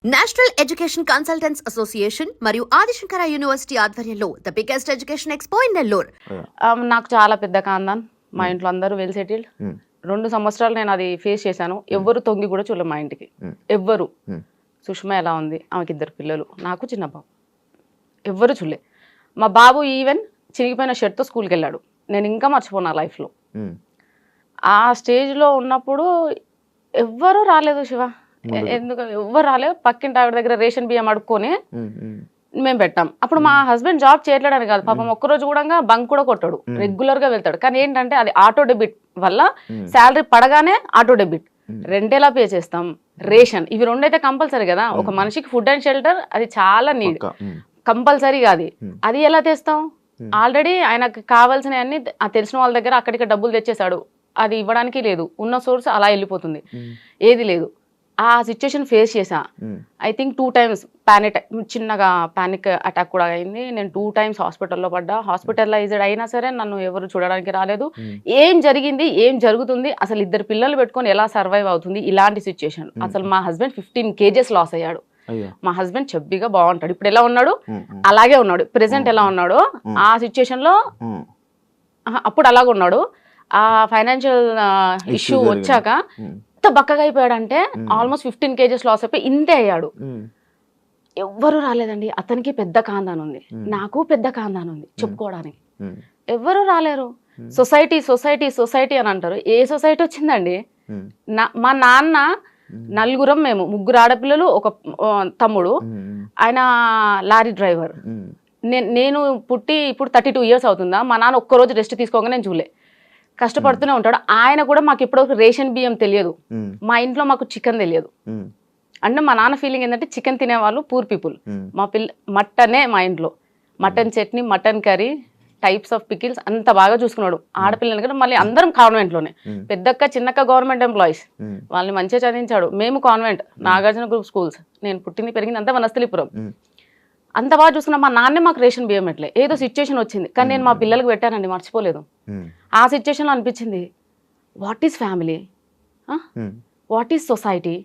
National education consultants association మరియు Adi Shankara university ఆధ్వర్యంలో the biggest education expo in Nellore. నాకు చాలా పెద్ద కాందాన్. మా ఇంట్లో అందరూ వెల్ సెటిల్డ్. 2 సంవత్సరాలు నేను అది ఫేస్ చేశాను. ఎవ్వరు తొంగి కూడా చూడలేదు మా ఇంటికి. ఎవ్వరు. సుష్మా ఎలా ఉంది, ఆమెకి 2 పిల్లలు, నాకు చిన్న బాబు, ఎవ్వరు చూడలే. మా బాబు ఈవెన్ చినిగిపోయిన షర్ట్తో స్కూల్కి వెళ్ళాడు. నేను ఇంకా మర్చిపోనా లైఫ్లో. ఆ స్టేజ్లో ఉన్నప్పుడు ఎవ్వరూ రాలేదు శివ. ఎందుకు ఎవ్వరు రాలేదు. పక్కింటి ఆవిడ దగ్గర రేషన్ బియ్యం అడుక్కొని మేము పెట్టాం. అప్పుడు మా హస్బెండ్ జాబ్ చేయట్లేడని కాదు, పాపం ఒక్కరోజు కూడా బంక్ కూడా కొట్టాడు, రెగ్యులర్ గా వెళ్తాడు. కానీ ఏంటంటే అది ఆటో డెబిట్ వల్ల శాలరీ పడగానే ఆటో డెబిట్, రెండేలా పే చేస్తాం. రేషన్ ఇవి 2 అయితే కంపల్సరీ కదా. ఒక మనిషికి ఫుడ్ అండ్ షెల్టర్ అది చాలా నీడ్, కంపల్సరీగా అది. అది ఎలా తెస్తాం? ఆల్రెడీ ఆయనకు కావాల్సిన అన్ని తెలిసిన వాళ్ళ దగ్గర అక్కడికి డబ్బులు తెచ్చేసాడు. అది ఇవ్వడానికి లేదు, ఉన్న సోర్స్ అలా వెళ్ళిపోతుంది, ఏది లేదు. ఆ సిచ్యుయేషన్ ఫేస్ చేసా. ఐ థింక్ 2 times చిన్నగా పానిక్ అటాక్ కూడా అయింది. నేను 2 times హాస్పిటల్లో పడ్డా. హాస్పిటలైజ్డ్ అయినా సరే నన్ను ఎవరు చూడడానికి రాలేదు. ఏం జరిగింది, ఏం జరుగుతుంది, అసలు 2 పిల్లలు పెట్టుకొని ఎలా సర్వైవ్ అవుతుంది ఇలాంటి సిచ్యుయేషన్. అసలు మా హస్బెండ్ 15 kgs లాస్ అయ్యాడు. మా హస్బెండ్ చెబ్బిగా బాగుంటాడు. ఇప్పుడు ఎలా ఉన్నాడు అలాగే ఉన్నాడు. ప్రెసెంట్ ఎలా ఉన్నాడు ఆ సిచ్యుయేషన్ లో అప్పుడు అలాగే ఉన్నాడు. ఆ ఫైనాన్షియల్ ఇష్యూ వచ్చాక ఎంత బక్కగా అయిపోయాడంటే ఆల్మోస్ట్ 15 kgs లాస్ అయిపోయి ఇంతే అయ్యాడు. ఎవ్వరు రాలేదండి. అతనికి పెద్ద కాందాన్ ఉంది, నాకు పెద్ద కాందాన్ ఉంది చెప్పుకోవడానికి. ఎవ్వరు రాలేరు. సొసైటీ సొసైటీ సొసైటీ అని అంటారు. ఏ సొసైటీ వచ్చిందండి? మా నాన్న నలుగురం, మేము 3 ఆడపిల్లలు, ఒక తమ్ముడు, ఆయన లారీ డ్రైవర్. నేను పుట్టి ఇప్పుడు 32 years అవుతుందా. మా నాన్న ఒక్కరోజు రెస్ట్ తీసుకోగా నేను చూడలే. కష్టపడుతూనే ఉంటాడు. ఆయన కూడా మాకు ఇప్పటివరకు రేషన్ బియ్యం తెలియదు. మా ఇంట్లో మాకు చికెన్ తెలియదు. అంటే మా నాన్న ఫీలింగ్ ఏంటంటే చికెన్ తినేవాళ్ళు పూర్ పీపుల్. మా మటనే మా ఇంట్లో, mutton chutney, mutton curry, types of pickles అంత బాగా చూసుకున్నాడు. ఆడపిల్లలు కూడా మళ్ళీ అందరం కాన్వెంట్లోనే. పెద్దక్క చిన్నక్క గవర్నమెంట్ ఎంప్లాయీస్, వాళ్ళని మంచిగా చదివించాడు. మేము కాన్వెంట్, నాగార్జున గ్రూప్ స్కూల్స్. నేను పుట్టింది పెరిగింది అంతా వనస్థలిపురం. అంత బాగా చూసుకున్నా. మా నాన్నే మాకు రేషన్ బియ్యం ఎట్లే. ఏదో సిచ్యుయేషన్ వచ్చింది కానీ నేను మా పిల్లలకు పెట్టానండి, మర్చిపోలేదు. ఆ సిచ్యుయేషన్లో అనిపించింది, what is family, what is society,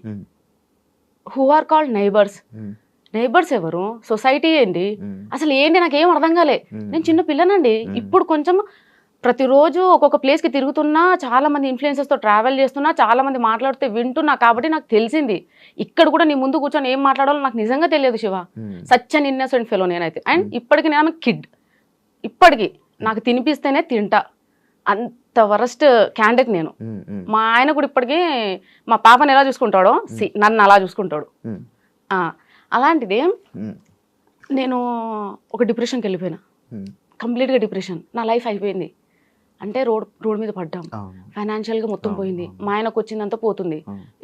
who are called neighbours. Neighbours ఎవరు, సొసైటీ ఏంటి, అసలు ఏంటి నాకేం అర్థం కాలే. నేను చిన్న పిల్లనండి. ఇప్పుడు కొంచెం ప్రతిరోజు ఒక్కొక్క ప్లేస్కి తిరుగుతున్నా, చాలా మంది ఇన్ఫ్లుయెన్సర్స్తో ట్రావెల్ చేస్తున్నా, చాలా మంది మాట్లాడితే వింటున్నా. కాబట్టి నాకు తెలిసింది ఇక్కడ కూడా నీ ముందు కూర్చొని ఏం మాట్లాడాలో నాకు నిజంగా తెలియదు Shiva. Such an innocent fellow నేనైతే. అండ్ ఇప్పటికి నేను కిడ్, ఇప్పటికి నాకు తినిపిస్తేనే తింటా, అంత వరస్ట్ క్యాండిడేట్ నేను. మా ఆయన కూడా ఇప్పటికీ మా పాపని ఎలా చూసుకుంటాడో నన్ను అలా చూసుకుంటాడు. అలాంటిది నేను ఒక డిప్రెషన్కి వెళ్ళిపోయినా, కంప్లీట్గా డిప్రెషన్. నా లైఫ్ అయిపోయింది. అంటే రోడ్ మీద పడ్డాం, ఫైనాన్షియల్గా మొత్తం పోయింది. మా ఆయనకు వచ్చిందంతా పోతుంది,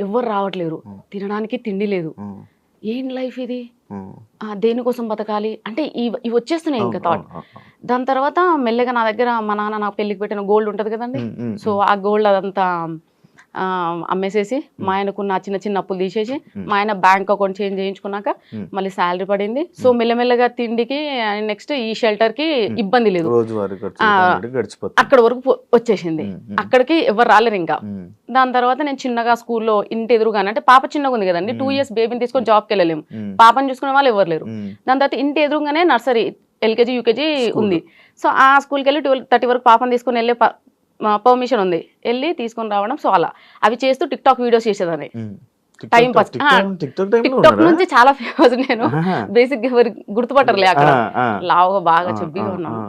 ఎవ్వరు రావట్లేరు, తినడానికి తిండి లేదు. ఏం లైఫ్ ఇది, దేనికోసం బతకాలి అంటే ఇవి వచ్చేస్తున్నాయి ఇంకా థాట్. దాని తర్వాత మెల్లగా నా దగ్గర మా నాన్న నాకు పెళ్ళికి పెట్టిన గోల్డ్ ఉంటుంది కదండి, సో ఆ గోల్డ్ అదంతా అమ్మేసేసి మా ఆయనకు నా చిన్న చిన్న అప్పులు తీసేసి మా ఆయన బ్యాంక్ అకౌంట్ చేంజ్ చేయించుకున్నాక మళ్ళీ శాలరీ పడింది. సో మెల్లమెల్లగా తిండికి, నెక్స్ట్ ఈ షెల్టర్ కి ఇబ్బంది లేదు, అక్కడ వరకు వచ్చేసింది. అక్కడికి ఎవరు రాలేరు ఇంకా. దాని తర్వాత నేను చిన్నగా స్కూల్లో ఇంటి ఎదురుగానే, అంటే పాప చిన్నగా ఉంది కదండి, 2 years బేబీని తీసుకొని జాబ్కి వెళ్ళలేము, పాపని చూసుకునే వాళ్ళు ఎవరు లేరు. దాని తర్వాత ఇంటి ఎదురుగానే నర్సరీ, LKG UKG ఉంది. సో ఆ స్కూల్కి వెళ్ళి 12:30 వరకు పాపని తీసుకొని వెళ్ళే పర్మిషన్ ఉంది, వెళ్ళి తీసుకొని రావడం. సో అలా అవి చేస్తూ టిక్టాక్ వీడియోస్ చేసేదాన్ని. Time pass. టిక్టాక్ నుంచి చాలా ఫేమస్ నేను. బేసిక్ ఎవరు గుర్తుపట్టరులే, అక్కడ లావుగా బాగా చెబ్బిగా ఉన్నాను.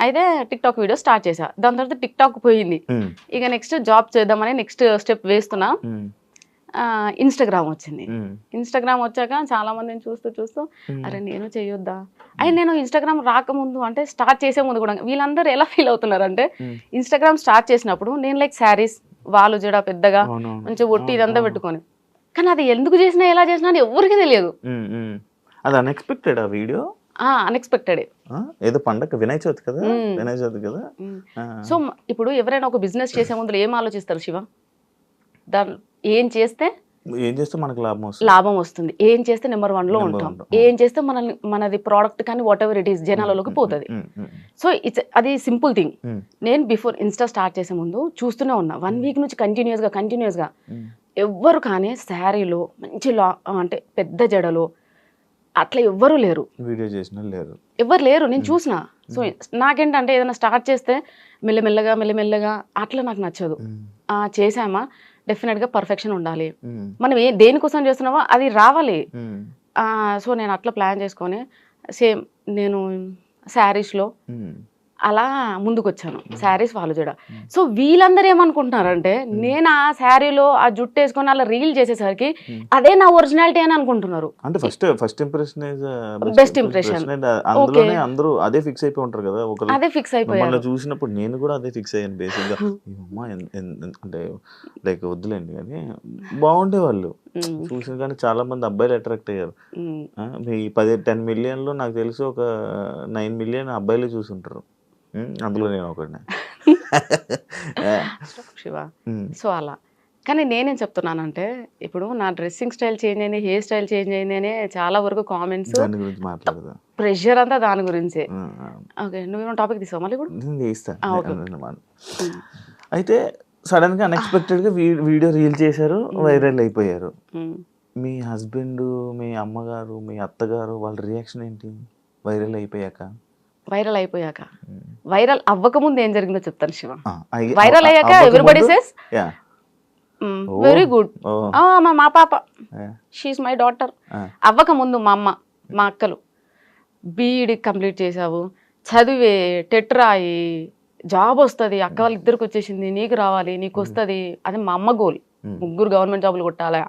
అయితే టిక్టాక్ వీడియో స్టార్ట్ చేసా. దాని తర్వాత టిక్టాక్ పోయింది. ఇక నెక్స్ట్ జాబ్ చేద్దామని నెక్స్ట్ స్టెప్ వేస్తున్నా. ఇన్స్టాగ్రామ్ వచ్చింది. ఇన్స్టాగ్రామ్ వచ్చాక చాలా మందిని చూస్తూ అరే నేను చేయొద్దా. అయితే నేను ఇన్స్టాగ్రామ్ రాకముందు, అంటే స్టార్ట్ చేసే ముందు కూడా వీళ్ళందరూ ఎలా ఫీల్ అవుతున్నారు అంటే, ఇన్స్టాగ్రామ్ స్టార్ట్ చేసినప్పుడు నేను లైక్ శారీస్, వాళ్ళు జడ పెద్దగా మంచిగా ఒట్టి ఇదంతా పెట్టుకొని, కానీ అది ఎందుకు చేసినా ఎలా చేసినా అని ఎవరికి తెలియదు. అది అన్ఎక్స్పెక్టెడ్ ఆ వీడియో. అన్ఎక్స్పెక్టెడ్. ఏదో పండగ వినాయక చవితి కదా, వినాయక చవితి కదా. సో ఇప్పుడు ఎవరైనా ఒక బిజినెస్ చేసే ముందు ఏం ఆలోచిస్తారు శివ? దాని ఏం చేస్తే మనకు లాభం వస్తుంది, ఏం చేస్తే నెంబర్ 1లో ఉంటాం, ఏం చేస్తే మనది ప్రోడక్ట్ కానీ వాట్ ఎవర్ ఇట్ ఈస్ జనాలలోకి పోతుంది. సో అది సింపుల్ థింగ్. నేను బిఫోర్ ఇన్స్టా స్టార్ట్ చేసే ముందు చూస్తూనే ఉన్నా, 1 week నుంచి కంటిన్యూస్గా ఎవ్వరు కానీ శారీలో మంచి అంటే పెద్ద జడలో అట్లా ఎవ్వరూ లేరు. వీడియో చేసిన లేరు, ఎవ్వరు లేరు, నేను చూసిన. సో నాకేంటంటే ఏదైనా స్టార్ట్ చేస్తే మెల్లమెల్లగా అట్లా నాకు నచ్చదు. చేసామా డెఫినెట్గా పర్ఫెక్షన్ ఉండాలి, మనం దేనికోసం చేస్తున్నామో అది రావాలి. సో నేను అట్లా ప్లాన్ చేసుకొని సేమ్ నేను శారీస్లో అలా ముందుకు వచ్చాను, శారీస్ వాళ్ళు జడ. సో వీళ్ళందరూ ఏమనుకుంటున్నారంటే నేను ఆ శారీలో ఆ జుట్టు వేసుకొని అలా రీల్ చేసేసరికి అదే నా ఒరిజినాలిటీ అని అనుకుంటున్నారు. అంటే ఫస్ట్ ఇంప్రెషన్ బెస్ట్ ఇంప్రెషన్. అందులోనే అందరూ అదే ఫిక్స్ అయిపోయి ఉంటారు కదా. అదే ఫిక్స్ అయిపోయారు. చూసినప్పుడు నేను కూడా అదే ఫిక్స్ అయ్యాను బేసిక్ గా. అమ్మా అంటే లైక్ వద్దులేండి కానీ బాగుండే వాళ్ళు చూసిన కానీ చాలా మంది అబ్బాయిలు అట్రాక్ట్ అయ్యారు. మీ 10 మిలియన్ లో నాకు తెలిసి ఒక 9 మిలియన్ అబ్బాయిలు చూసుంటారు, అందులో నేను ఒకటి. శివ సో అలా. కానీ నేనేం చెప్తున్నానంటే ఇప్పుడు నా డ్రెస్సింగ్ స్టైల్ చేంజ్ అయింది, హెయిర్ స్టైల్ చేంజ్ అయింది అనే చాలా వరకు కామెంట్స్, ప్రెషర్ అంతా దాని గురించే. ఓకే, నువ్వేమో టాపిక్ తీసావు మళ్ళీ కూడా. అయితే సడన్ గా అన్ఎక్స్పెక్టెడ్ గా వీడియో రీల్ చేశారు, వైరల్ అయిపోయారు. మీ హస్బెండ్, మీ అమ్మగారు, మీ అత్తగారు వాళ్ళ రియాక్షన్ ఏంటి వైరల్ అయిపోయాక? వైరల్ అవ్వకముందు ఏం జరిగిందో చెప్తాను శివ. వైరల్ అయ్యాక ఎవ్రీబడి సేస్ వెరీ గుడ్, మా పాప షీఈస్ మై డాటర్. అవ్వకముందు మా అమ్మ, మా అక్కలు బీఈడి కంప్లీట్ చేసావు, చదివే, టెట్ రాయి, జాబ్ వస్తుంది, అక్క వాళ్ళ ఇద్దరికి వచ్చేసింది, నీకు రావాలి, నీకు వస్తుంది, అది మా అమ్మ గోల్. 3 గవర్నమెంట్ జాబులు కొట్టాలా,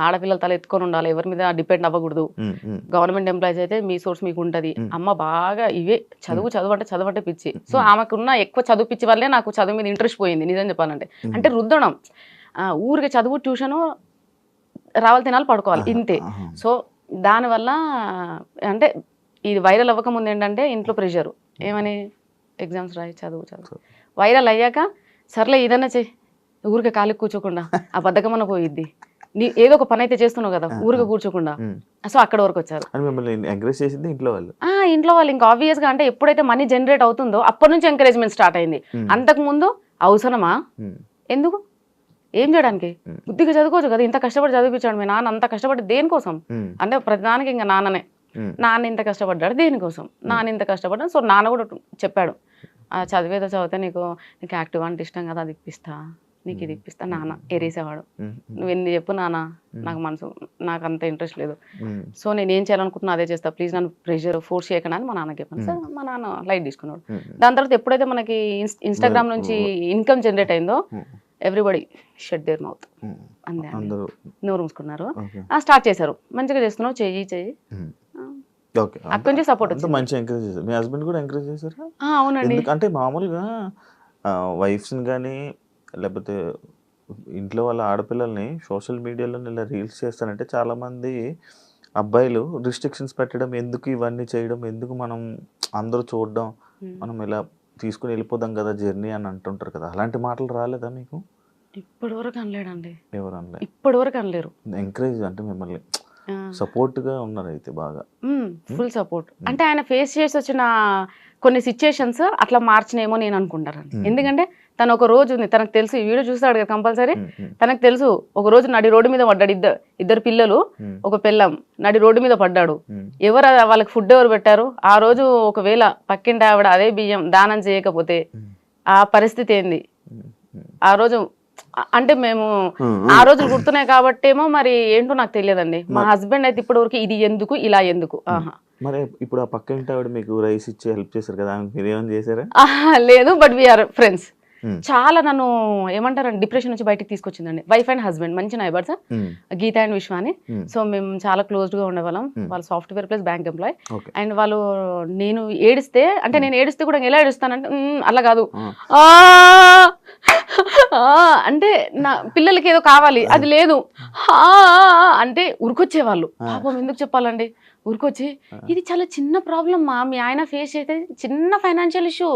ఆడపిల్లల తల ఎత్తుకొని ఉండాలి, ఎవరి మీద డిపెండ్ అవ్వకూడదు, గవర్నమెంట్ ఎంప్లాయీస్ అయితే మీ సోర్స్ మీకు ఉంటుంది. అమ్మ బాగా ఇవే చదువు అంటే పిచ్చి. సో ఆమెకున్న ఎక్కువ చదువు పిచ్చి వల్లే నాకు చదువు మీద ఇంట్రెస్ట్ పోయింది నిజం చెప్పాలంటే. అంటే రుద్దడం, ఊరికి చదువు, ట్యూషను, రావాలి తినాలి పడుకోవాలి ఇంతే. సో దానివల్ల అంటే ఇది వైరల్ అవ్వకముందు ఏంటంటే ఇంట్లో ప్రెషరు, ఏమని ఎగ్జామ్స్ రాయి, చదువు. వైరల్ అయ్యాక సర్లే ఏదన్నా చెయ్యి, ఊరికే ఖాళీ కూర్చోకుండా ఆ బద్ధకమన్న పోయిద్ది, నీ ఏదో ఒక పని అయితే చేస్తున్నావు కదా ఊరికే కూర్చోకుండా. సో అక్కడ వరకు వచ్చారు. ఇంట్లో వాళ్ళు ఇంకా ఆబ్వియస్ గా అంటే ఎప్పుడైతే మనీ జనరేట్ అవుతుందో అప్పటి నుంచి ఎంకరేజ్మెంట్ స్టార్ట్ అయింది. అంతకు ముందు అవసరమా, ఎందుకు, ఏం చేయడానికి, బుద్ధిగా చదువుకోవచ్చు కదా, ఇంత కష్టపడి చదివించాడు మీ నాన్న, అంత కష్టపడి దేనికోసం అంటే ప్రతిదానికి ఇంకా నాన్న ఇంత కష్టపడ్డాడు దేనికోసం, నాన్న ఇంత కష్టపడ్డాడు. సో నాన్న కూడా చెప్పాడు, చదివేదో చదివితే నీకు యాక్టివ్ అంటే ఇష్టం కదా, అది ఇప్పిస్తా, నీకు ఇది ఇప్పిస్తా. నాన్న ఎరేసేవాడు, నువ్వు ఎన్ని చెప్పు నాన్న, నాకు అంత ఇంట్రెస్ట్ లేదు, సో నేను ఏం చేయాలనుకుంటున్నా అదే చేస్తా, ప్లీజ్ నన్ను ప్రెషర్ ఫోర్స్ చేయకుండా అని మా నాన్నకి చెప్పాను. సార్ మా నాన్న లైట్ తీసుకున్నాడు. దాని తర్వాత ఎప్పుడైతే మనకి ఇన్స్టాగ్రామ్ నుంచి ఇన్కమ్ జనరేట్ అయిందో ఎవ్రీబడి షట్ దేర్ మౌత్, అందే నోరు మూసుకున్నారు, స్టార్ట్ చేశారు. మంచిగా చేస్తున్నావు, చెయ్యి. అక్కడి నుంచి సపోర్ట్ వచ్చింది. మంచి ఎంకరేజ్ చేశారు. మీ హస్బెండ్ కూడా ఎంకరేజ్ చేశారా? అవునండి. అంటే మామూలుగా వైఫ్స్ని కానీ లేకపోతే ఇంట్లో వాళ్ళ ఆడపిల్లల్ని సోషల్ మీడియాలో ఇలా రీల్స్ చేస్తానంటే చాలామంది అబ్బాయిలు రిస్ట్రిక్షన్స్ పెట్టడం, ఎందుకు ఇవన్నీ చేయడం, ఎందుకు మనం అందరూ చూడడం, మనం ఇలా తీసుకుని వెళ్ళిపోదాం కదా జర్నీ అని అంటుంటారు కదా. అలాంటి మాటలు రాలేదా మీకు? ఇప్పటివరకు అనలేడండి. ఎవరు అనలేదు? ఇప్పటివరకు అనలేరు. ఎంకరేజ్ అంటే మిమ్మల్ని సపోర్ట్ గా ఉన్నారు అయితే బాగా, ఫుల్ సపోర్ట్. అంటే ఆయన ఫేస్ చేసి వచ్చిన కొన్ని సిచ్యుయేషన్స్ అట్లా మార్చినేమో నేను అనుకుంటానండి. ఎందుకంటే తను ఒక రోజు ఉంది, తనకు తెలుసు, ఈ వీడియో చూస్తాడు కదా కంపల్సరీ, తనకు తెలుసు ఒక రోజు నడి రోడ్డు మీద పడ్డాడు, ఇద్దరు పిల్లలు, ఒక పిల్లం నడి రోడ్డు మీద పడ్డాడు. ఎవరు వాళ్ళకి ఫుడ్ ఎవరు పెట్టారు? ఆ రోజు ఒకవేళ పక్కింటి ఆవిడ అదే బియ్యం దానం చేయకపోతే ఆ పరిస్థితి ఏంది? ఆ రోజు అంటే మేము ఆ రోజు గుర్తున్నాయి కాబట్టి ఏమో మరి ఏంటో నాకు తెలియదండి. మా హస్బెండ్ అయితే ఇప్పటి వరకు ఇది ఎందుకు, ఇలా ఎందుకు. మరి ఇప్పుడు ఆ పక్కింటి ఆవిడ మీకు రైస్ ఇచ్చి హెల్ప్ చేశారు కదా, మీరు ఏమైనా చేశారా? లేదు, బట్ వీఆర్ ఫ్రెండ్స్. చాలా నన్ను ఏమంటారండి డిప్రెషన్ నుంచి బయటకు తీసుకొచ్చిందండి. వైఫ్ అండ్ హస్బెండ్ మంచి నైబర్స్, గీత అండ్ విశ్వ అని. సో మేము చాలా క్లోజ్డ్ గా ఉండేవాళ్ళం. వాళ్ళు software plus bank employee. And వాళ్ళు నేను ఏడిస్తే, అంటే నేను ఏడిస్తే కూడా ఎలా ఏడుస్తానంటే అలా కాదు, అంటే నా పిల్లలకి ఏదో కావాలి, అది లేదు అంటే ఉరికొచ్చేవాళ్ళు. పాపం ఎందుకు చెప్పాలండి, ఊరికొచ్చి ఇది చాలా చిన్న ప్రాబ్లమ్ మా, మీ ఆయన ఫేస్ అయితే చిన్న ఫైనాన్షియల్ ఇష్యూ,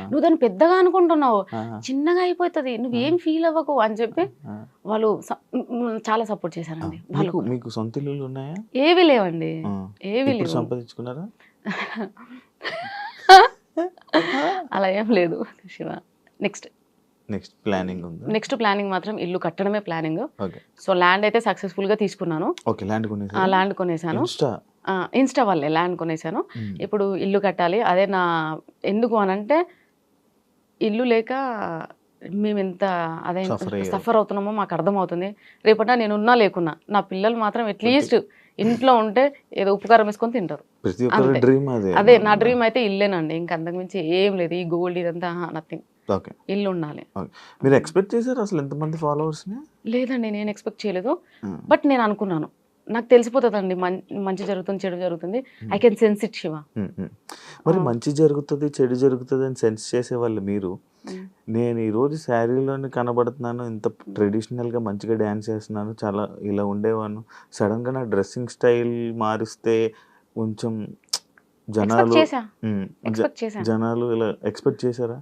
నువ్వు దాన్ని పెద్దగా అనుకుంటున్నావు, చిన్నగా అయిపోతుంది, నువ్వేం ఫీల్ అవ్వకు అని చెప్పి వాళ్ళు చాలా సపోర్ట్ చేశారండి. వాళ్ళు మీకు సొంత ఇల్లులు ఉన్నాయా? ఏవి లేవండి, ఏవి లేవు. సంపాదించుకున్నారా? అలా ఏం లేదు శివ. నెక్స్ట్ నెక్స్ట్ ప్లానింగ్ ఉంది. నెక్స్ట్ ప్లానింగ్ మాత్రం ఇల్లు కట్టడమే ప్లానింగ్. ఓకే. సో ల్యాండ్ అయితే సక్సెస్ఫుల్ గా తీసుకున్నాను. ఓకే, ల్యాండ్ ఆ కొనేసారు. ల్యాండ్ కొనేసాను. ఇన్స్టా ఇన్స్టా వల్లే ల్యాండ్ కొనేసాను. ఇప్పుడు ఇల్లు కట్టాలి. అదే నా ఎందుకు అనంటే ఇల్లు లేక మేము ఎంత అదే సఫర్ అవుతున్నామో మాకు అర్థమవుతుంది. రేపట నేను ఉన్నా లేకున్నా నా పిల్లలు మాత్రం అట్లీస్ట్ ఇంట్లో ఉంటే ఏదో ఉపకారం వేసుకొని తింటారు. ప్రతి ఒక్కరి డ్రీమ్ అదే. అదే నా డ్రీమ్ అయితే ఇల్లేనండి. ఇంకా అంతకుమించి ఏం లేదు. ఈ గోల్డ్ ఇదంతా నథింగ్. ఓకే, ఇల్లు ఉండాలి. మీరు ఎక్స్పెక్ట్ చేశారు అసలు ఎంతమంది ఫాలోవర్స్? లేదండి, నేను ఎక్స్పెక్ట్ చేయలేదు. బట్ నేను అనుకున్నాను నాకు తెలిసిపోతుందండి మంచి జరుగుతుంది చెడు జరుగుతుంది. I can sense it Shiva. మరి మంచి జరుగుతుంది చెడు జరుగుతుంది అని సెన్స్ చేసేవాళ్ళు మీరు. నేను ఈరోజు శారీలోనే కనబడుతున్నాను, ఇంత ట్రెడిషనల్గా మంచిగా డ్యాన్స్ చేస్తున్నాను, చాలా ఇలా ఉండేవాను, సడన్గా నా డ్రెస్సింగ్ స్టైల్ మారిస్తే కొంచెం జనాలు జనాలు ఇలా ఎక్స్పెక్ట్ చేశారా?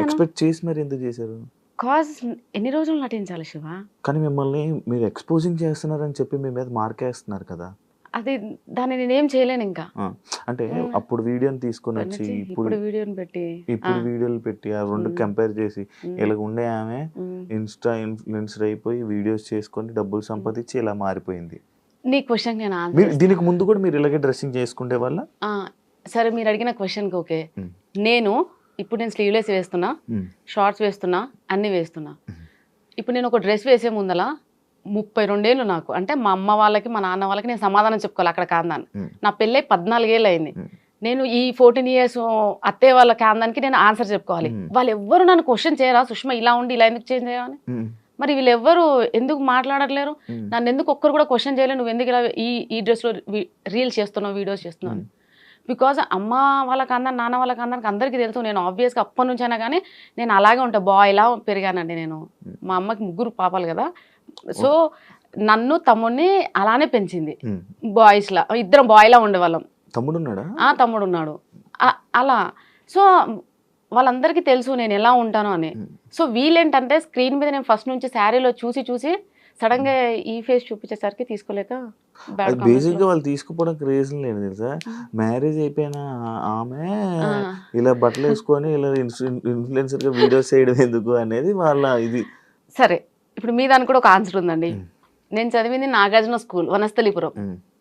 ఎక్స్పెక్ట్ చేసి మరి ఎందుకు చేశారు? కాజ్ ఎన్ని రోజులు నటించాలి శివ? కానీ మిమ్మల్ని మీరు ఎక్స్పోజింగ్ చేస్తున్నారని చెప్పి మీ మీద మార్కేస్తున్నారు కదా. అది దాన్ని నేనేం చేయలేను ఇంకా. అంటే అప్పుడు వీడియోని తీసుకొని వచ్చి ఇప్పుడు వీడియోని పెట్టి ఇప్పుడు వీడియోలు పెట్టి ఆ రెండు కంపేర్ చేసి ఇలా ఉండే ఆమె ఇన్స్టా ఇన్ఫ్లుయెన్సర్ అయిపోయి వీడియోస్ చేసుకొని డబ్బులు సంపాదించి ఇలా మారిపోయింది. నీ క్వశ్చన్ నేను దీనికి ముందు కూడా మీరు ఇలాగే డ్రెస్సింగ్ చేసుకుంటే వాళ్ళ? సరే, మీరు అడిగిన క్వశ్చన్కి ఓకే. నేను ఇప్పుడు నేను స్లీవ్లెస్ వేస్తున్నా, షార్ట్స్ వేస్తున్నా, అన్ని వేస్తున్నా. ఇప్పుడు నేను ఒక డ్రెస్ వేసే ముందల 32 ఏళ్ళు నాకు. అంటే మా అమ్మ వాళ్ళకి మా నాన్న వాళ్ళకి నేను సమాధానం చెప్పుకోవాలి అక్కడ కాందాన్ని. నా పెళ్ళై 14 ఏళ్ళు అయింది. నేను ఈ 14 years అత్తయ్య వాళ్ళ కాందానికి నేను ఆన్సర్ చెప్పుకోవాలి. వాళ్ళు ఎవ్వరు నన్ను క్వశ్చన్ చేయరా సుష్మా ఇలా ఉండి ఇలా ఎందుకు చేంజ్ చేయమని? మరి వీళ్ళెవ్వరు ఎందుకు మాట్లాడట్లేరు? నన్ను ఎందుకు ఒక్కరు కూడా క్వశ్చన్ చేయలేరు, నువ్వు ఎందుకు ఇలా ఈ డ్రెస్లో రీల్స్ చేస్తున్నావు, వీడియోస్ చేస్తున్నావు? బికాజ్ అమ్మ వాళ్ళ కాందాన్ని నాన్న వాళ్ళ కాందానికి అందరికీ తెలుసు. నేను ఆబ్వియస్గా అప్పటి నుంచి అయినా కానీ నేను అలాగే ఉంటా, బాయ్లా పెరిగానండి నేను. మా అమ్మకి 3 పాపలు కదా. సో నన్ను తమ్ముడిని అలానే పెంచింది. బాయ్స్లా ఇద్దరం బాయ్లా ఉండేవాళ్ళం. తమ్ముడు ఉన్నాడా? తమ్ముడు ఉన్నాడు. అలా సో వాళ్ళందరికీ తెలుసు నేను ఎలా ఉంటాను అని. సో వీళ్ళేంటంటే స్క్రీన్ మీద నేను ఫస్ట్ నుంచి శారీలో చూసి చూసి సడన్ గా ఈ ఫేస్ చూపించేసరికి తీసుకోలేక బేసిక్ గా వాళ్ళు తీసుకుపోవడానికి రీజన్ లేదు తెలుసా. మ్యారేజ్ అయిపోయిన ఆమె ఇలా బట్టలు వేసుకొని ఇలా ఇన్ఫ్లుయెన్సర్ గా వీడియోస్ చేయడం ఎందుకు అనేది వాళ్ళ ఇది. సరే, ఇప్పుడు మీ దానికి కూడా ఒక ఆన్సర్ ఉందండి. నేను చదివింది నాగార్జున స్కూల్, వనస్థలిపురం.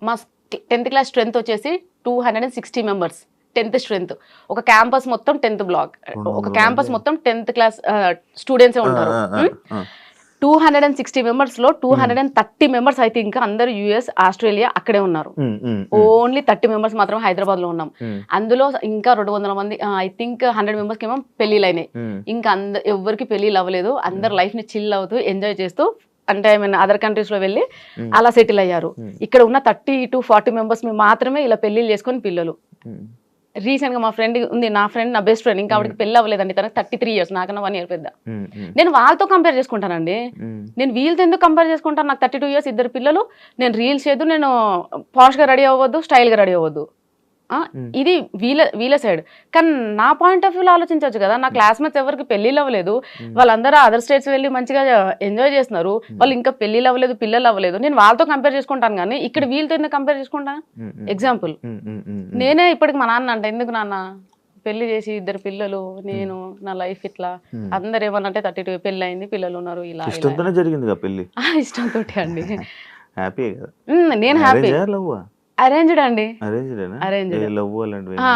మా 10th class స్ట్రెంత్ వచ్చేసి 260 members. 10th strength. ఒక క్యాంపస్ మొత్తం 10th బ్లాక్, ఒక క్యాంపస్ మొత్తం 10th class స్టూడెంట్సే ఉంటారు. 260 members లో 230 members అయితే ఇంకా అందరు US, ఆస్ట్రేలియా అక్కడే ఉన్నారు. ఓన్లీ 30 members మాత్రం హైదరాబాద్ లో ఉన్నాం. అందులో ఇంకా 200 మంది, ఐ థింక్ 100 members కి ఏమో పెళ్లిళ్ళు అయినాయి. ఇంకా ఎవరికి పెళ్లిళ్ళు అవ్వలేదు. అందరు లైఫ్ ని చిల్ అవుతూ ఎంజాయ్ చేస్తూ, అంటే ఐ మీన్ అదర్ కంట్రీస్ లో వెళ్ళి అలా సెటిల్ అయ్యారు. ఇక్కడ ఉన్న 30 to 40 members మాత్రమే ఇలా పెళ్లిళ్ళు చేసుకొని పిల్లలు. రీసెంట్ గా మా ఫ్రెండ్ ఉంది, నా ఫ్రెండ్, నా బెస్ట్ ఫ్రెండ్, ఇంకా ఆవిడకి పెళ్లి అవ్వలేదండి. తనకు 33 years, నాకన్నా 1 year పెద్ద. నేను వాళ్ళతో కంపేర్ చేసుకుంటానండి. నేను వీళ్ళతో ఎందుకు కంపేర్ చేసుకుంటాను? నాకు 32 years, 2 పిల్లలు. నేను రీల్స్ చేయదు, నేను పాష్ గా రెడీ అవ్వద్దు, స్టైల్ గా రెడీ అవ్వద్దు. ఇది వీళ్ళ సైడ్. కానీ నా పాయింట్ ఆఫ్ వ్యూలో ఆలోచించవచ్చు కదా. నా క్లాస్మేట్స్ ఎవరికి పెళ్లిళ్ళు అవ్వలేదు, వాళ్ళందరూ అదర్ స్టేట్స్ వెళ్ళి మంచిగా ఎంజాయ్ చేస్తున్నారు. వాళ్ళు ఇంకా పెళ్లిళ్ళు అవ్వలేదు, పిల్లలు అవ్వలేదు. నేను వాళ్ళతో కంపేర్ చేసుకుంటాను కానీ ఇక్కడ వీళ్ళతో ఎందుకు కంపేర్ చేసుకుంటాను? ఎగ్జాంపుల్, నేనే ఇప్పటికి మా నాన్న అంటే, ఎందుకు నాన్న పెళ్లి చేసి 2 పిల్లలు, నేను నా లైఫ్ ఇట్లా, అందరు ఏమన్నంటే 32 పెళ్లి అయింది, పిల్లలు ఉన్నారు, ఇలా జరిగింది పెళ్లి ఇష్టంతో అండి. నేను హ్యాపీ. అరేంజ్డ్ అండి.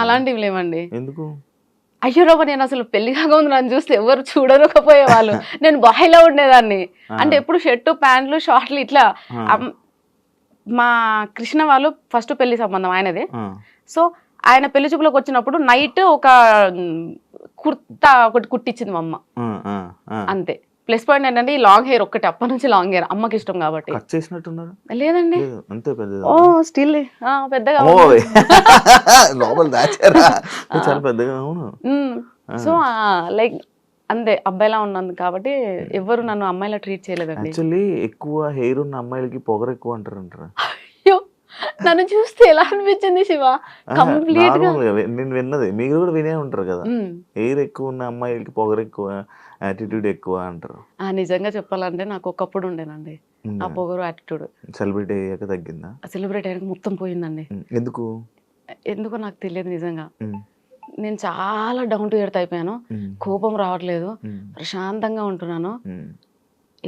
అలాంటివి లేవండి. ఎందుకు? అయ్యో రాబా, నేను అసలు పెళ్లి కాక ఉంది నన్ను చూస్తే ఎవరు చూడకపోయేవాళ్ళు. నేను బాయ్లా ఉండేదాన్ని. అంటే ఎప్పుడు షర్టు, ప్యాంట్లు, షార్ట్లు ఇట్లా. మా కృష్ణ వాళ్ళు ఫస్ట్ పెళ్లి సంబంధం ఆయనది. సో ఆయన పెళ్లి చూపులోకి వచ్చినప్పుడు నైట్ ఒక కుర్తా ఒకటి కుట్టించింది మా అమ్మ, అంతే. ప్లస్ పాయింట్ ఏంటంటే ఈ లాంగ్ హెయిర్ ఒక్కటి, అప్పటి నుంచి లాంగ్ హెయిర్ అమ్మకి ఇష్టం కాబట్టి. లేదండి, ఓ స్టిల్ పెద్దగా. సో లైక్ అంతే, అబ్బాయిలా ఉన్నాను కాబట్టి ఎవరు నన్ను అమ్మాయిలా ట్రీట్ చేయలేదండి. యాక్చువల్లీ ఎక్కువ హెయిర్ ఉన్న అమ్మాయిలకి పొగరు ఎక్కువ అంటారు. అయ్యో, నన్ను చూస్తే ఎలా అనిపించింది శివ? కంప్లీట్ గా నేను విన్నది, మీరు కూడా వినే ఉంటారు కదా, హెయిర్ ఎక్కువ ఉన్న అమ్మాయిలకి పొగరు ఎక్కువ, యాటిట్యూడ్ ఎక్కువ అంటారు. నిజంగా చెప్పాలంటే నాకు ఒకప్పుడు ఉండేనండి ఆ పొగరు, యాటిట్యూడ్. సెలబ్రిటీ అయ్యాక తగ్గిందా? సెలబ్రిటీ అయ్యాక మొత్తం పోయిందండి. ఎందుకో నాకు తెలియదు నిజంగా. నేను చాలా డౌన్ టు ఎర్త్ అయిపోయాను. కోపం రావట్లేదు, ప్రశాంతంగా ఉంటున్నాను.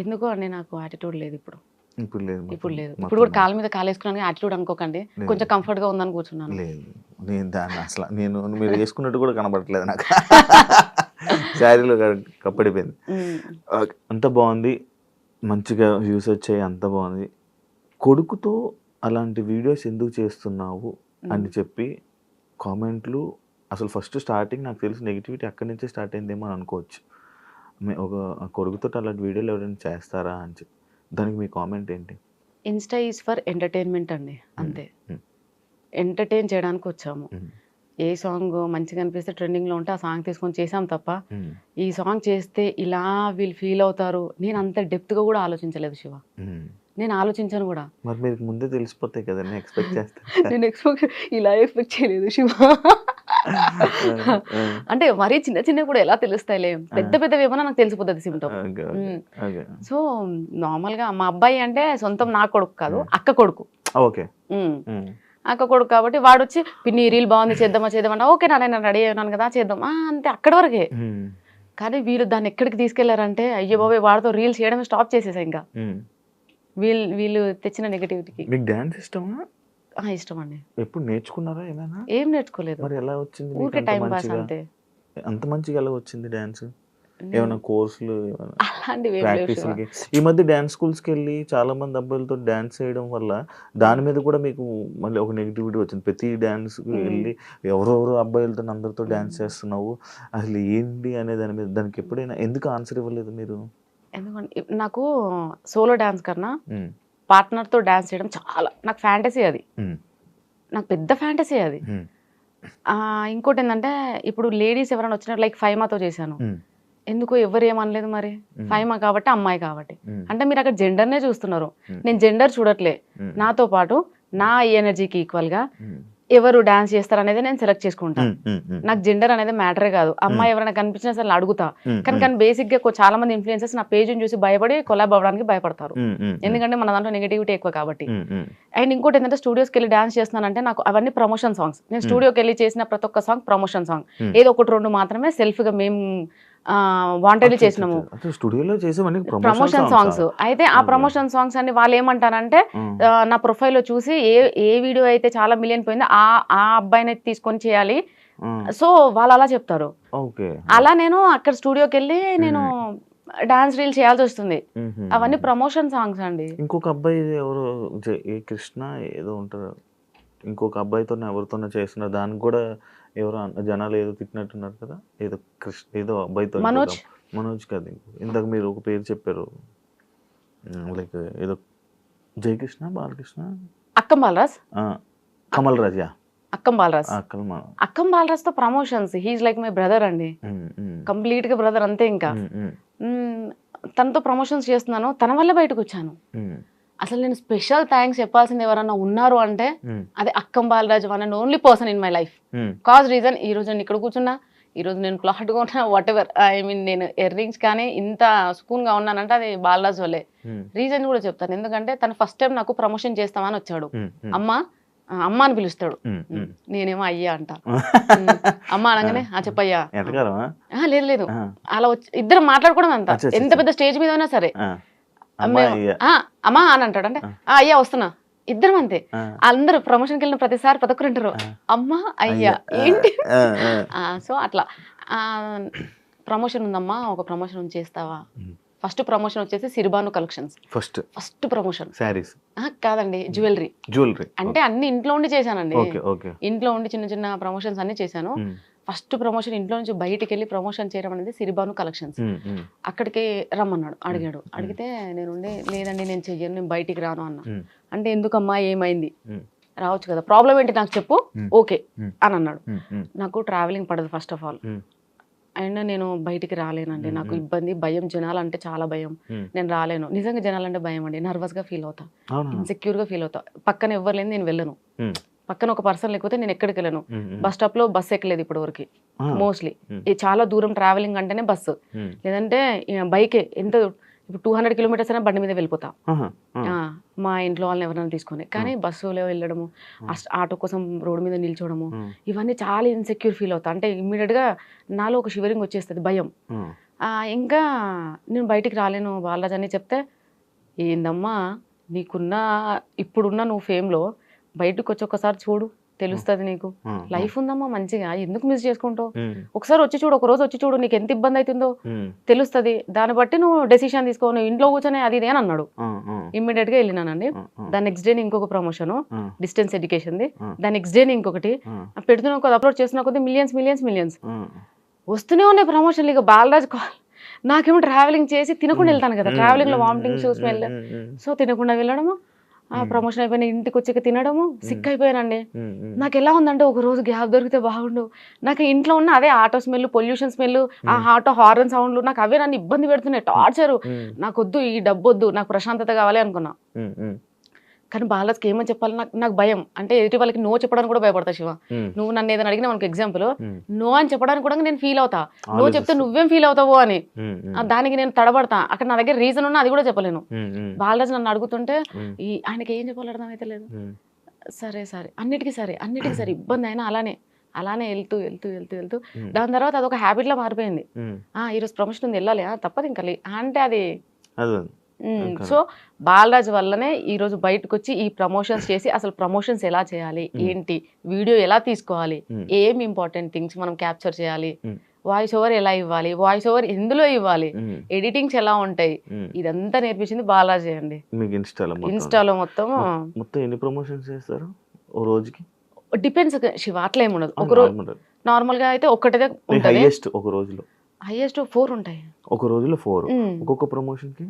ఎందుకో అండి నాకు యాటిట్యూడ్ లేదు ఇప్పుడు. ఇప్పుడు లేదు. ఇప్పుడు కూడా కాళ్ళ మీద కాలేసుకున్నాను, యాటిట్యూడ్ అనుకోకండి. కొంచెం కంఫర్ట్ గా ఉందని కూర్చున్నాను. లేదు, నేను దాన్ని అసలు మీరు వేసుకున్నట్టు కూడా కనబడట్లేదు నాకు. శారీలో కప్పడిపోయింది. అంత బాగుంది, మంచిగా వ్యూస్ వచ్చాయి, అంత బాగుంది. కొడుకుతో అలాంటి వీడియోస్ ఎందుకు చేస్తున్నావు అని చెప్పి కామెంట్లు, అసలు ఫస్ట్ స్టార్టింగ్ నాకు తెలిసి నెగిటివిటీ అక్కడి నుంచే స్టార్ట్ అయిందేమో అని అనుకోవచ్చు. ఒక కొడుకుతో అలాంటి వీడియోలు ఎవరైనా చేస్తారా అని చెప్పి, దానికి మీ కామెంట్ ఏంటి? ఇన్స్టా ఈజ్ ఫర్ ఎంటర్టైన్మెంట్ అండి, అంతే. ఎంటర్టైన్ చేయడానికి వచ్చాము. ఏ సాంగ్ మంచిగా అనిపిస్తే ట్రెండింగ్లో ఉంటే ఆ సాంగ్ తీసుకొని చేసాం తప్ప ఈ సాంగ్ చేస్తే ఇలా వీళ్ళు ఫీల్ అవుతారు నేను అంత డెప్త్గా కూడా ఆలోచించలేదు శివ. నేను ఆలోచించాను కూడా. మరి మీరు ముందే తెలిసిపోతాయి కదా, నేను ఎక్స్పెక్ట్ చేస్తాను. నేను ఇలా ఎక్స్పెక్ట్ చేయలేదు శివ. అంటే మరీ చిన్న చిన్న కూడా ఎలా తెలుస్తాయిలే, పెద్ద పెద్దవి ఏమన్నా నాకు తెలిసిపోతుంది సిమ్టమ్. సో నార్మల్గా మా అబ్బాయి అంటే సొంతం నా కొడుకు కాదు, అక్క కొడుకు. ఓకే, అక్క కొడుకు కాబట్టి వాడు వచ్చి పిన్ని రీల్ బాగుంది చేద్దామా ఓకే నేను రెడీ అయినాను కదా చేద్దాం అంతే, అక్కడి వరకే. కానీ వీళ్ళు దాన్ని ఎక్కడికి తీసుకెళ్లారంటే అయ్యో బాబాయ్ వాడితో రీల్స్ చేయడమే స్టాప్ చేసేసా. ఇంకా వీళ్ళు తెచ్చిన నెగటివిటీకి. మీకు డాన్స్ ఇష్టమా? ఇష్టం అండి. ఎప్పుడు నేర్చుకున్నారా ఏమైనా? ఏం నేర్చుకోలేదు, మరి ఎలా వచ్చింది? ఊరికే టైం పాస్ అంతే. అంత మంచిగా ఎలా వచ్చింది డాన్స్? ఏమైనా కోర్సులు అలాంటివి? ప్రాక్టీస్కి ఈ మధ్య డాన్స్ స్కూల్స్కి వెళ్ళి చాలా మంది అబ్బాయిలతో డాన్స్ చేయడం వల్ల దాని మీద కూడా మీకు మళ్ళీ ఒక నెగిటివిటీ వచ్చింది. ప్రతి డాన్స్కి వెళ్ళి ఎవరెవరు అబ్బాయిలతో అందరితో డాన్స్ చేస్తున్నావు, అసలు ఏంటి అనే దాని మీద, దానికి ఎప్పుడైనా ఎందుకు ఆన్సర్ ఇవ్వలేదు మీరు? ఎందుకంటే నాకు సోలో డాన్స్ కన్నా పార్ట్నర్తో డాన్స్ చేయడం చాలా నాకు ఫ్యాంటసీ, అది నాకు పెద్ద ఫ్యాంటసీ అది. ఇంకోటి ఏంటంటే ఇప్పుడు లేడీస్ ఎవరైనా వచ్చినట్టు లైక్ ఫైమాతో చేశాను, ఎందుకో ఎవరు ఏమనలేదు. మరి ఫైమా కాబట్టి అమ్మాయి కాబట్టి అంటే మీరు అక్కడ జెండర్నే చూస్తున్నారు, నేను జెండర్ చూడట్లే. నాతో పాటు నా ఎనర్జీకి ఈక్వల్గా ఎవరు డాన్స్ చేస్తారు అనేది నేను సెలెక్ట్ చేసుకుంటాను. నాకు జెండర్ అనేది మ్యాటరే కాదు. అమ్మాయి ఎవరైనా కనిపించినా సరే అడుగుతా. కానీ బేసిక్ గా చాలా మంది ఇన్ఫ్లుయెన్సర్స్ నా పేజ్ చూసి భయపడి కొలాబ్ అవ్వడానికి భయపడతారు, ఎందుకంటే మన దాంట్లో నెగిటివిటీ ఎక్కువ కాబట్టి. అండ్ ఇంకోటి ఏంటంటే స్టూడియోస్కి వెళ్ళి డాన్స్ చేస్తున్నానంటే నాకు అవన్నీ ప్రమోషన్ సాంగ్స్. నేను స్టూడియోకి వెళ్ళి చేసిన ప్రతి ఒక్క సాంగ్ ప్రమోషన్ సాంగ్, ఏదో ఒకటి రెండు మాత్రమే సెల్ఫ్ గా మేము వాంటెడ్లీ చేసినాము ప్రమోషన్ సాంగ్స్. అయితే ఆ ప్రమోషన్ సాంగ్స్ అన్ని వాళ్ళు ఏమంటారంటే నా ప్రొఫైల్ లో చూసి ఏ వీడియో అయితే చాలా మిలియన్ పోయిందో ఆ అబ్బాయిని తీసుకొని చేయాలి, సో వాళ్ళు అలా చెప్తారు. అలా నేను అక్కడ స్టూడియోకి వెళ్ళి నేను డాన్స్ రీల్ చేయాల్సి వస్తుంది. అవన్నీ ప్రమోషన్ సాంగ్స్ అండి. ఇంకొక అబ్బాయి ఎవరు కృష్ణ ఏదో ఉంటారు, ఇంకొక అబ్బాయితో ఎవరితోనో చేస్తున్నారు, దానికి కూడా ఎవరో జనాలు ఏదో తిట్టినట్టున్నారు కదా, ఏదో ఏదో అబ్బాయితో, మనోజ్ కాదు, ఇందాక మీరు ఒక పేరు చెప్పారు, లైక్ ఏదో జయకృష్ణ బాలకృష్ణ అక్కం బాలరాజ్, కమల్ రాజ్, అక్కం బాలరాజ్ తో promotions. He is like my brother అండి, కంప్లీట్ గా బ్రదర్ అంతే. ఇంకా తనతో ప్రమోషన్స్ చేస్తున్నాను, తన వల్ల బయటకు వచ్చాను. అసలు నేను స్పెషల్ థ్యాంక్స్ చెప్పాల్సింది ఎవరన్నా ఉన్నారు అంటే అది Akkam Balaraj, one and only person in my life. Cause reason ఈ రోజు నేను ఇక్కడ కూర్చున్నా, ఈ రోజు నేను క్లాట్ గా ఉన్నా, వాట్ ఎవర్ ఐ మీన్ నేను ఇయర్ రింగ్స్ కానీ ఇంత సుకూన్ గా ఉన్నానంటే అది బాలరాజ్ వల్లే. రీజన్ కూడా చెప్తాను, ఎందుకంటే తను ఫస్ట్ టైం నాకు ప్రమోషన్ చేస్తామని వచ్చాడు. అమ్మ అని పిలుస్తాడు, నేనేమో అయ్యా అంట. అమ్మ అనగానే చెప్పయ్యా, లేదు లేదు అలా వచ్చి ఇద్దరు మాట్లాడుకోవడం అంత. ఎంత పెద్ద స్టేజ్ మీద ఉన్నా సరే అమ్మా అని అంటాడు, అంటే అయ్యా వస్తున్నా, ఇద్దరం అంతే. అందరూ ప్రమోషన్కి వెళ్ళిన ప్రతిసారి ప్రతి ఒక్కరు అంటారు అమ్మా అయ్యా ఏంటి. సో అట్లా ప్రమోషన్ ఉందమ్మా, ఒక ప్రమోషన్ చేస్తావా. ఫస్ట్ ప్రమోషన్ వచ్చేసి సిరిబాను కలెక్షన్స్, ఫస్ట్ ప్రమోషన్. సారీస్ కాదండి, జ్యువెలరీ. అంటే అన్ని ఇంట్లో ఉండి చేశానండి, ఇంట్లో ఉండి చిన్న చిన్న ప్రమోషన్స్ అన్ని చేశాను. ఫస్ట్ ప్రమోషన్ ఇంట్లో నుంచి బయటికి వెళ్ళి ప్రమోషన్ చేయడం అనేది సిరిబాను కలెక్షన్స్. అక్కడికి రమ్మన్నాడు, అడిగితే నేను లేదండి నేను చెయ్యను, నేను బయటికి రాను అన్నా. అంటే ఎందుకమ్మా ఏమైంది, రావచ్చు కదా, ప్రాబ్లం ఏంటి నాకు చెప్పు, ఓకే అని అన్నాడు. నాకు ట్రావెలింగ్ పడదు ఫస్ట్ ఆఫ్ ఆల్, అండ్ నేను బయటికి రాలేనండి, నాకు ఇబ్బంది, భయం, జనాలంటే చాలా భయం, నేను రాలేను. నిజంగా జనాలంటే భయం అండి, నర్వస్ గా ఫీల్ అవుతా, ఇన్సెక్యూర్ గా ఫీల్ అవుతా. పక్కన ఎవరు లేని నేను వెళ్ళను, పక్కన ఒక పర్సన్ లేకపోతే నేను ఎక్కడికి వెళ్ళను. బస్ స్టాప్ లో బస్సు ఎక్కలేదు ఇప్పటి వరకు మోస్ట్లీ. చాలా దూరం ట్రావెలింగ్ అంటేనే బస్సు, లేదంటే బైకే. ఎంత ఇప్పుడు 200 కిలోమీటర్స్ అయినా బండి మీద వెళ్ళిపోతా. ఆహా, ఆ, ఆ, మా ఇంట్లో వాళ్ళని ఎవరైనా తీసుకొని. కానీ బస్సులో వెళ్ళడము, ఆటో కోసం రోడ్డు మీద నిల్చోవడము, ఇవన్నీ చాలా ఇన్సెక్యూర్ ఫీల్ అవుతా. అంటే ఇమ్మీడియట్గా నాలో ఒక షివరింగ్ వచ్చేస్తుంది, భయం. ఇంకా నేను బయటికి రాలేను బాలరాజ్ అని చెప్తే, ఏందమ్మా నీకున్న ఇప్పుడున్న నువ్వు ఫేమ్లో బయటకు వచ్చి ఒకసారి చూడు, తెలుస్తుంది నీకు. లైఫ్ ఉందమ్మా మంచిగా, ఎందుకు మిస్ చేసుకుంటావు? ఒకసారి వచ్చి చూడు, ఒక రోజు వచ్చి చూడు, నీకు ఎంత ఇబ్బంది అవుతుందో తెలుస్తుంది. దాన్ని బట్టి నువ్వు డెసిషన్ తీసుకో. నువ్వు ఇంట్లో కూర్చొని అది ఇది అని అన్నాడు. ఇమ్మీడియట్ గా వెళ్ళినానండి. దాని నెక్స్ట్ డే ఇంకొక ప్రమోషన్, డిస్టెన్స్ ఎడ్యుకేషన్ది. దాని నెక్స్ట్ డే ఇంకొకటి పెడుతున్నా కొద్ది, అప్లోడ్ చేస్తున్న కొద్ది మిలియన్స్ వస్తూనే ఉన్నాయి ప్రమోషన్లు. ఇక బాలరాజ్ నాకేమో ట్రావెలింగ్ చేసి తినకుండా వెళ్తాను కదా, ట్రావెలింగ్ లో వామిటింగ్ స్మెల్, సో తినకుండా వెళ్ళడము. ఆ ప్రమోషన్ అయిపోయిన ఇంటికి వచ్చాక తినడము, సిక్ అయిపోయానండి. నాకు ఎలా ఉందంటే ఒక రోజు గ్యాప్ దొరికితే బాగుండు. నాకు ఇంట్లో ఉన్న అదే ఆటో స్మెల్, పొల్యూషన్ స్మెల్, ఆ ఆటో హార్న్ సౌండ్లు, నాకు అవే నన్ను ఇబ్బంది పెడుతున్నాయి, టార్చరు. నాకు వద్దు, ఈ డబ్బు వద్దు, నాకు ప్రశాంతత కావాలి అనుకున్నా. కానీ బాలరాజ్కి ఏమని చెప్పాలి, నాకు భయం. అంటే ఎదుటి వాళ్ళకి నో చెప్పడానికి కూడా భయపడతా. శివ, నువ్వు నన్ను ఏదైనా అడిగినా మనకు ఎగ్జాంపుల్, నో అని చెప్పడానికి కూడా నేను ఫీల్ అవుతా. నో చెప్తే నువ్వేం ఫీల్ అవుతావో అని, దానికి నేను తడబడతా. అక్కడ నా దగ్గర రీజన్ ఉన్నా అది కూడా చెప్పలేను. బాలరాజ్ నన్ను అడుగుతుంటే ఆయనకి ఏం చెప్పాలి అర్థమైతే లేదు. సరే అన్నిటికీ సరే ఇబ్బంది అయినా అలానే వెళ్తూ దాని తర్వాత అదొక హ్యాబిట్ లా మారిపోయింది. ఈరోజు ప్రమోషన్ ఉంది, వెళ్ళాలి, తప్పదు ఇంకా అంటే అది. సో బాలరాజ్ వల్లనే ఈ రోజు బయటకు వచ్చి ఈ ప్రమోషన్స్ చేసి, అసలు ప్రమోషన్స్ ఎలా చేయాలి, ఏంటి, వీడియో ఎలా తీసుకోవాలి, ఏం ఇంపార్టెంట్ థింగ్స్ మనం క్యాప్చర్ చేయాలి, వాయిస్ ఓవర్ ఎలా ఇవ్వాలి, వాయిస్ ఓవర్ ఎందులో ఇవ్వాలి, ఎడిటింగ్స్ ఎలా ఉంటాయి, ఇదంతా నేర్పించింది బాలరాజ్ అండి. ఇన్స్టాలో మొత్తం ఎన్ని ప్రమోషన్స్ చేస్తారు ఓ రోజుకి? డిపెండ్స్ శివ, అట్లా ఏమి ఉండదు. ఒక రోజు నార్మల్ గా అయితే ఒక్కటే ఉంటుంది. ఒక రోజులో హైయెస్ట్ 4 ఉంటాయి. ఒక రోజులో 4. ఒక్కొక్క ప్రమోషన్ కి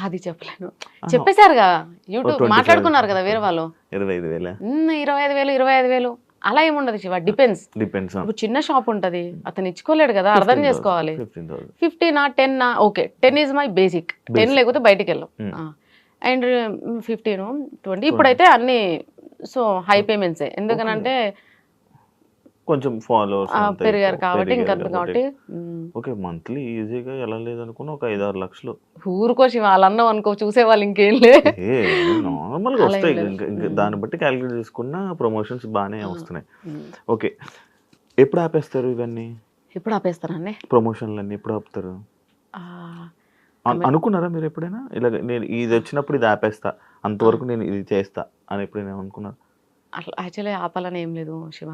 అది చెప్పలేను, చెప్పేశారుగా, యూట్యూబ్ మాట్లాడుకున్నారు కదా వేరే వాళ్ళు. 25,000 అలా ఏముండదు శివ, డిపెండ్స్. ఇప్పుడు చిన్న షాప్ ఉంటది, అతను ఇచ్చుకోలేడు కదా, అర్థం చేసుకోవాలి. 15 10 ఓకే, 10 ఈజ్ మై బేసిక్. 10 లేకపోతే బయటికి వెళ్ళాం. అండ్ 15 20 ఇప్పుడైతే అన్ని సో హై పేమెంట్స్. ఎందుకనంటే కొంచెం ఫాలోవర్స్ పెరిగారు కాబట్టి, ఇంకా కాబట్టి. ఓకే, మంత్లీ ఈజీగా ఎలా లేదనుకున్నా ఒక 5-6 లక్షలు ఊరుకో శివ, వాళ్ళన్నాం అనుకో చూసేవాళ్ళు ఇంకేం లేదు, నార్మల్ గా వస్తాయి. దాన్ని బట్టి క్యాలిక్యులేట్ చేసుకున్న ప్రమోషన్స్ బాగానే వస్తున్నాయి. ఓకే, ఎప్పుడు ఆపేస్తారు ఇవన్నీ? ఎప్పుడు ఆపేస్తారండి ప్రమోషన్లు అన్ని? ఎప్పుడు ఆపుతారు అనుకున్నారా మీరు ఎప్పుడైనా? ఇలా నేను ఇది వచ్చినప్పుడు ఇది ఆపేస్తా, అంతవరకు నేను ఇది చేస్తా అని ఎప్పుడైనా అనుకున్నారు? అట్లా యాక్చువల్లీ ఆపాలని ఏం లేదు శివ,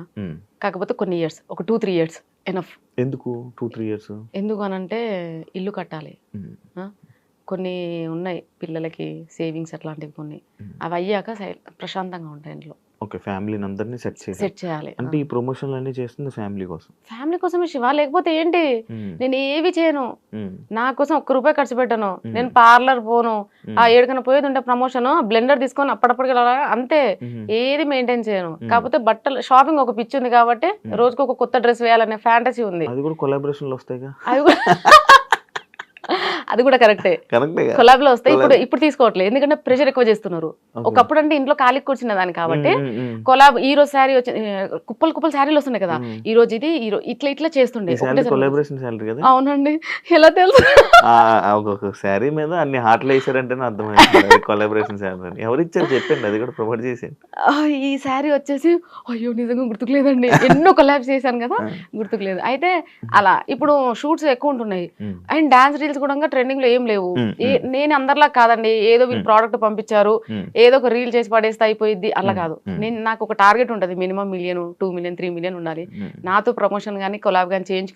కాకపోతే కొన్ని ఇయర్స్, ఒక 2-3 ఇయర్స్ ఎనఫ్. ఎందుకు 2-3 ఇయర్స్? ఎందుకు అనంటే ఇల్లు కట్టాలి, కొన్ని ఉన్నాయి పిల్లలకి సేవింగ్స్ అట్లాంటివి కొన్ని, అవి అయ్యాక ప్రశాంతంగా ఉంటాయి ఇంట్లో. ఓకే, ఫ్యామిలీని అందరినీ సెట్ చేయాలి. అంటే ఈ ప్రమోషన్లు అన్ని చేస్తుంది ఫ్యామిలీ కోసమే శివ, లేకపోతే ఏంటి, నేను ఏవి చేయను, నా కోసం ₹1 ఖర్చు పెట్టను, నేను పార్లర్ పోను, ఆ ఏడుకన్నా పోయేది ఉంటే ప్రమోషన్ బ్లెండర్ తీసుకొని అప్పటికి అంతే, ఏది మెయింటైన్ చేయను. కాకపోతే బట్టలు షాపింగ్ ఒక పిచ్చి ఉంది కాబట్టి రోజుకి ఒక కొత్త డ్రెస్ వేయాలనే ఫ్యాంటసీ ఉంది. అది కూడా కొలాబరేషన్లు వస్తాయి, అది కూడా కరెక్టే, కొలాబ్ లో వస్తాయి. ఇప్పుడు తీసుకోవట్లేదు, ఎందుకంటే ప్రెషర్ ఎక్కువ చేస్తున్నారు. ఒకప్పుడు అంటే ఇంట్లో ఖాళీకి కూర్చున్న దాన్ని కాబట్టి కొలాబ్, ఈ రోజు శారీ వచ్చి కుప్పలు శారీలు వస్తున్నాయి కదా, ఈ రోజు ఇది ఇట్లా చేస్తుండే. అవునండి, ఎలా తెలుసు? ఒక్కొక్క శారీ మీద అన్ని హార్ట్లు వేసారంటేనే అర్థమైంది కొలాబరేషన్ శారీ. ఎవరు ఇచ్చారు చెప్పండి, అది కూడా ప్రమోట్ చేసేయండి. ఈ శారీ వచ్చేసి అయ్యో నిజంగా గుర్తుకులేదండి, ఎన్నో కొలాబ్స్ చేశాను కదా, గుర్తుకులేదు. అయితే అలా ఇప్పుడు షూట్స్ ఎక్కువ ఉంటున్నాయి, అండ్ డాన్స్ రీల్స్ కూడా ట్రెండింగ్ లో ఏం లేవు. నేను అందరిలా కాదండి, ఏదో వీళ్ళు ప్రోడక్ట్ పంపించారు, ఏదో ఒక రీల్ చేసి పడేస్తే అయిపోయింది, అలా కాదు. నాకు ఒక టార్గెట్ ఉంటది, మినిమం 1 మిలియన్, 2 మిలియన్, 3 మిలియన్ ఉండాలి. నాతో ప్రమోషన్ గానీ కొలాబ్ గానీ చేయించుకున్న